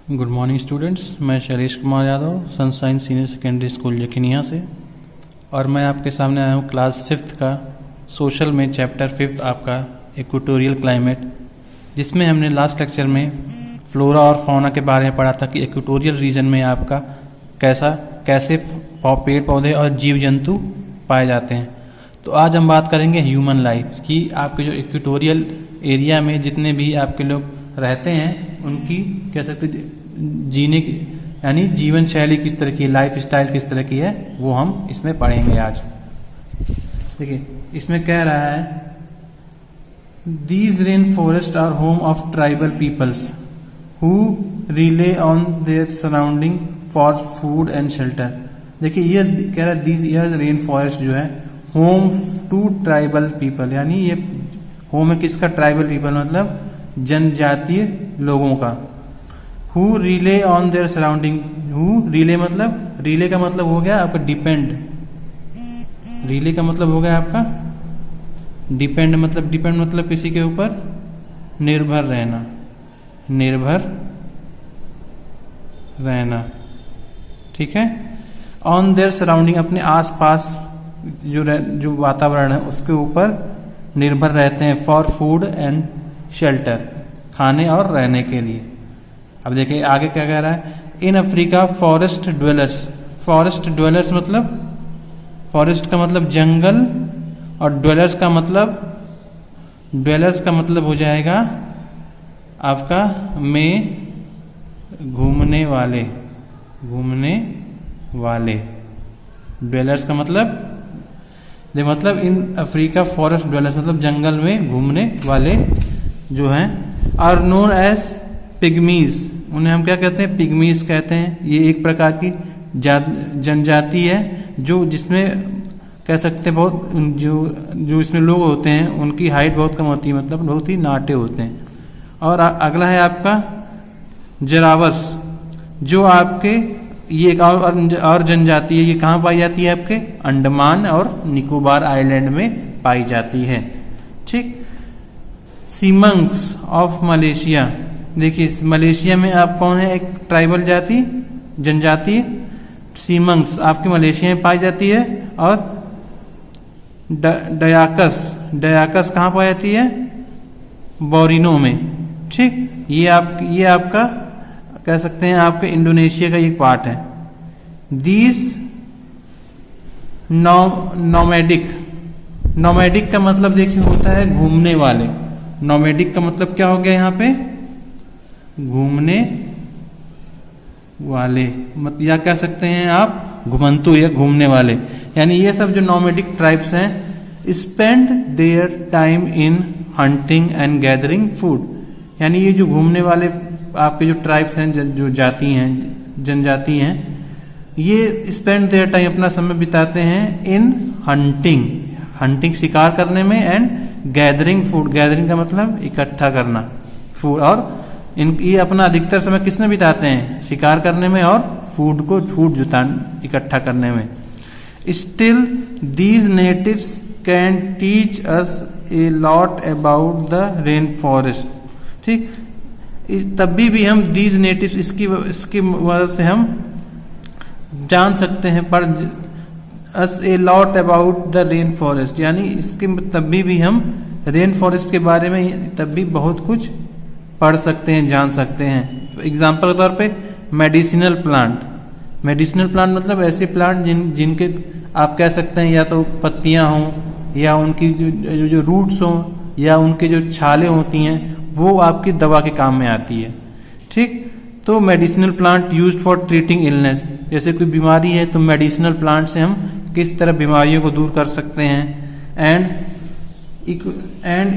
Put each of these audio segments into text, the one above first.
Good morning students, मैं Shailesh Kumar Yadav Sunshine Senior Secondary School यकीनिया से, और मैं आपके सामने आया हूँ क्लास 5th का सोशल में चैप्टर 5 आपका इक्वेटोरियल क्लाइमेट, जिसमें हमने लास्ट लेक्चर में फ्लोरा और फौना के बारे में पढ़ा था कि इक्वेटोरियल रीजन में आपका कैसे पेड़ पौधे और जीव जंतु पाए जाते हैं। तो आज हम बात करेंगे ह्यूमन लाइफ की। आपके जो इक्वेटोरियल एरिया में जितने भी आपके लोग रहते हैं उनकी कह सकते जीने की यानी जीवन शैली किस तरह की, लाइफ स्टाइल किस तरह की है, वो हम इसमें पढ़ेंगे आज। देखिए इसमें कह रहा है these rain forest are home of tribal peoples who rely on their surrounding for food and shelter. देखिए ये कह रहा है दीज यह रेन फॉरेस्ट जो है होम टू ट्राइबल पीपल, यानी ये होम है किसका? ट्राइबल पीपल मतलब जनजातीय लोगों का। Who rely on their surrounding, who relay मतलब, रिले का मतलब हो गया आपका डिपेंड, रिले का मतलब हो गया आपका डिपेंड, मतलब किसी के ऊपर निर्भर रहना, निर्भर रहना, ठीक है। ऑन देयर सराउंडिंग अपने आसपास जो वातावरण है उसके ऊपर निर्भर रहते हैं। फॉर फूड एंड शेल्टर, खाने और रहने के लिए। अब देखिए आगे क्या कह रहा है, in Africa forest dwellers, forest dwellers मतलब, फॉरेस्ट का मतलब जंगल और ड्वेलर्स का मतलब हो जाएगा आपका में घूमने वाले, घूमने वाले। ड्वेलर्स का मतलब इन अफ्रीका फॉरेस्ट ड्वेलर्स मतलब जंगल में घूमने वाले जो हैं। आर नोन एज पिग्मीज, उन्हें हम क्या कहते हैं? पिग्मीज कहते हैं। ये एक प्रकार की जनजाति है जो जिसमें कह सकते हैं बहुत जो इसमें लोग होते हैं उनकी हाइट बहुत कम होती है, मतलब बहुत ही नाटे होते हैं। और अगला है आपका जरावस, जो आपके ये एक और जनजाति है। ये कहाँ पाई जाती है? आपके अंडमान और निकोबार आइलैंड में पाई जाती है, ठीक। सीमंग्स ऑफ मलेशिया, देखिए मलेशिया में आप कौन है? एक ट्राइबल जाति, जनजाति सीमंग्स आपके मलेशिया में पाई जाती है। और डयाकस कहाँ पाई जाती है? बोरिनो में, ठीक। ये आपका कह सकते हैं आपके इंडोनेशिया का एक पार्ट है। दीज नोमैडिक का मतलब देखिए होता है घूमने वाले। नोमैडिक का मतलब क्या हो गया यहाँ पे? घूमने वाले, या कह सकते हैं आप घुमंतु या घूमने वाले। यानी ये सब जो नोमैडिक ट्राइब्स हैं spend their time in hunting and gathering food, यानी ये जो घूमने वाले आपके जो ट्राइब्स हैं, जो जाति हैं, जनजाति हैं, ये स्पेंड देयर टाइम अपना समय बिताते हैं इन हंटिंग शिकार करने में, एंड गैदरिंग फूड, गैदरिंग का मतलब इकट्ठा करना फूड, और ये अपना अधिकतर समय किसमें बिताते हैं? शिकार करने में और फूड इकट्ठा करने में। Still these natives can teach us a lot about the rain forest, ठीक। तभी भी हम दीज नेटिव्स इसकी वजह से हम जान सकते हैं, पर us a lot about the rain forest, यानी इसके तभी भी हम रेन फॉरेस्ट के बारे में तब भी बहुत कुछ पढ़ सकते हैं, जान सकते हैं। एग्जाम्पल के तौर पे मेडिसिनल प्लांट, मेडिसिनल प्लांट मतलब ऐसे प्लांट जिनके आप कह सकते हैं या तो पत्तियां हों, या उनकी जो रूट्स हों, या उनकी जो छालें होती हैं वो आपकी दवा के काम में आती है, ठीक। तो medicinal plant used for treating illness, जैसे कोई बीमारी है तो मेडिसिनल प्लांट से हम किस तरह बीमारियों को दूर कर सकते हैं। And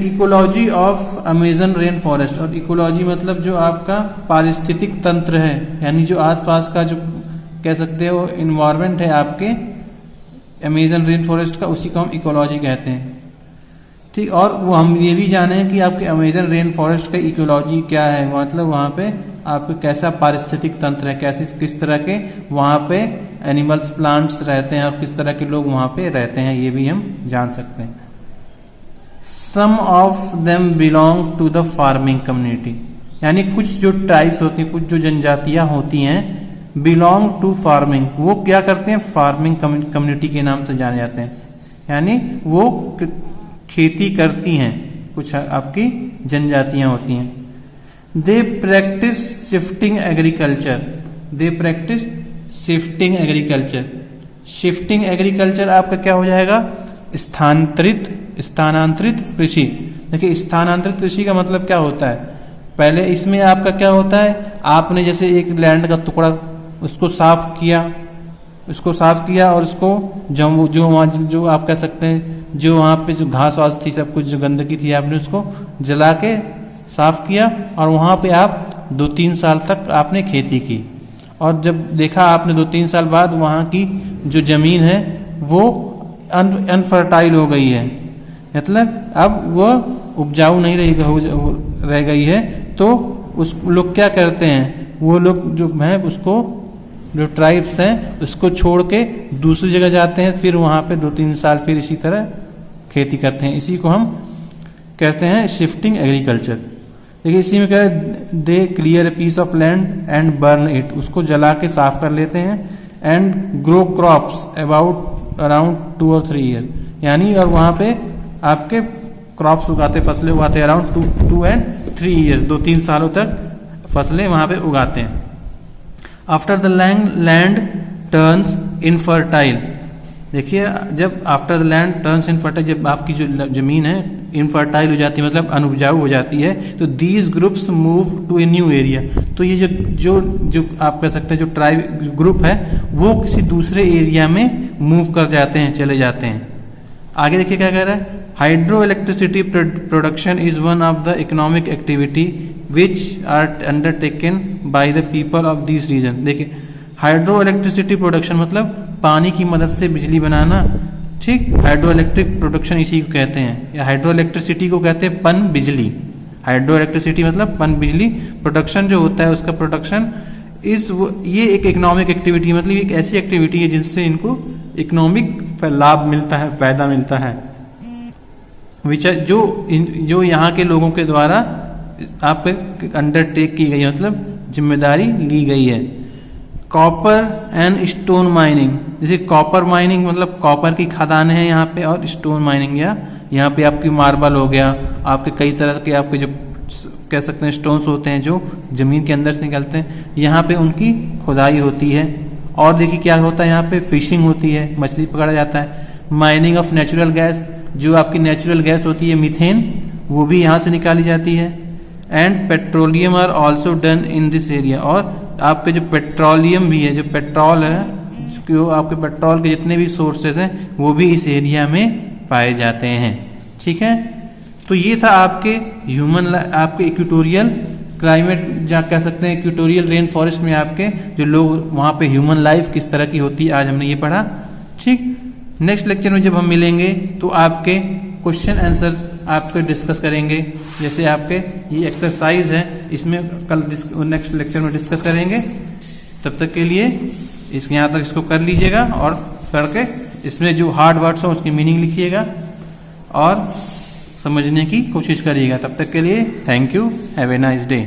ecology of Amazon rain forest, और इकोलॉजी मतलब जो आपका पारिस्थितिक तंत्र है, यानी जो आसपास का जो कह सकते हो इन्वायरमेंट है आपके अमेजन रेन फॉरेस्ट का, उसी को हम इकोलॉजी कहते हैं, ठीक। और वो हम ये भी जाने कि आपके अमेजन रेन फॉरेस्ट का इकोलॉजी क्या है, मतलब वहाँ पे आपके कैसा पारिस्थितिक तंत्र है, कैसे किस तरह के वहाँ पे एनिमल्स प्लांट्स रहते हैं और किस तरह के लोग वहाँ पे रहते हैं, ये भी हम जान सकते हैं। Some of them belong to the farming community, यानी कुछ जो ट्राइब्स होती हैं, कुछ जो जनजातियां होती हैं, बिलोंग टू फार्मिंग, वो क्या करते हैं, फार्मिंग कम्युनिटी के नाम से जाने जाते हैं, यानी वो खेती करती हैं, कुछ आपकी जनजातियां होती हैं। They practice shifting agriculture, they practice shifting agriculture. Shifting agriculture आपका क्या हो जाएगा, स्थानांतरित कृषि। देखिए स्थानांतरित कृषि का मतलब क्या होता है, पहले इसमें आपका क्या होता है, आपने जैसे एक लैंड का टुकड़ा उसको साफ किया, और उसको जो आप कह सकते हैं, जो वहाँ पे जो घास वास थी, सब कुछ जो गंदगी थी, आपने उसको जला के साफ किया, और वहाँ पे आप 2-3 साल तक आपने खेती की, और जब देखा आपने 2-3 साल बाद वहाँ की जो जमीन है वो अनफर्टाइल हो गई है, मतलब अब वो उपजाऊ नहीं रह गई है, तो उस लोग क्या करते हैं, वो लोग जो हैं उसको, जो ट्राइब्स हैं उसको छोड़ के दूसरी जगह जाते हैं, फिर वहाँ पे 2-3 साल फिर इसी तरह खेती करते हैं। इसी को हम कहते हैं शिफ्टिंग एग्रीकल्चर। देखिए इसी में क्या है, they clear a piece of land and burn it, उसको जला के साफ कर लेते हैं, and grow crops around 2 or 3 year, यानी और वहाँ पे आपके क्रॉप्स उगाते, फसलें उगाते अराउंड 2 and 3 ईयर्स, 2-3 सालों तक फसलें वहाँ पे उगाते हैं। After the land turns infertile, देखिए जब after the land turns infertile, जब आपकी जो जमीन है इनफर्टाइल हो जाती है, मतलब अनुपजाऊ हो जाती है, तो these groups move to a new area, तो ये जो आप कह सकते हैं जो ट्राइब ग्रुप है वो किसी दूसरे एरिया में मूव कर जाते हैं, चले जाते हैं। आगे देखिए क्या कह रहा है, hydro electricity production is one of the economic activity which are undertaken by the people of this region. देखिए हाइड्रो इलेक्ट्रिसिटी प्रोडक्शन मतलब पानी की मदद से बिजली बनाना, ठीक, हाइड्रो इलेक्ट्रिक प्रोडक्शन इसी को कहते हैं, या हाइड्रो इलेक्ट्रिसिटी को कहते हैं पन बिजली। हाइड्रो इलेक्ट्रिसिटी मतलब पन बिजली, प्रोडक्शन जो होता है उसका प्रोडक्शन ये एक इकोनॉमिक एक्टिविटी, मतलब एक ऐसी एक्टिविटी है जिनसे इनको इकोनॉमिक लाभ मिलता है, फायदा मिलता है, जो यहाँ के लोगों के द्वारा आपके अंडरटेक की गई है, मतलब जिम्मेदारी ली गई है। कॉपर एंड स्टोन माइनिंग, जैसे कॉपर माइनिंग मतलब कॉपर की खदानें हैं यहाँ पे, और स्टोन माइनिंग या यहाँ पे आपकी मार्बल हो गया, आपके कई तरह के आपके जो कह सकते हैं स्टोन्स होते हैं जो जमीन के अंदर से निकलते हैं, यहाँ पे उनकी खुदाई होती है। और देखिए क्या होता है, यहाँ पे फिशिंग होती है, मछली पकड़ा जाता है। माइनिंग ऑफ नेचुरल गैस, जो आपकी नेचुरल गैस होती है मीथेन, वो भी यहाँ से निकाली जाती है। And petroleum are also done in this area, और आपके जो पेट्रोलियम भी है, जो पेट्रोल है, जो आपके पेट्रोल के जितने भी सोर्सेज हैं वो भी इस एरिया में पाए जाते हैं। ठीक है, तो ये था आपके आपके इक्वेटोरियल क्लाइमेट, जहाँ कह सकते हैं इक्वेटोरियल रेन फॉरेस्ट में आपके जो लोग वहाँ पे ह्यूमन लाइफ किस तरह की होती है, आज हमने ये पढ़ा। ठीक, नेक्स्ट लेक्चर में जब हम मिलेंगे तो आपके क्वेश्चन आंसर आपको डिस्कस करेंगे, जैसे आपके ये एक्सरसाइज है, इसमें कल नेक्स्ट लेक्चर में डिस्कस करेंगे। तब तक के लिए यहाँ तक इसको कर लीजिएगा, और करके इसमें जो हार्ड वर्ड्स हो उसकी मीनिंग लिखिएगा और समझने की कोशिश करिएगा। तब तक के लिए thank you, have a nice day.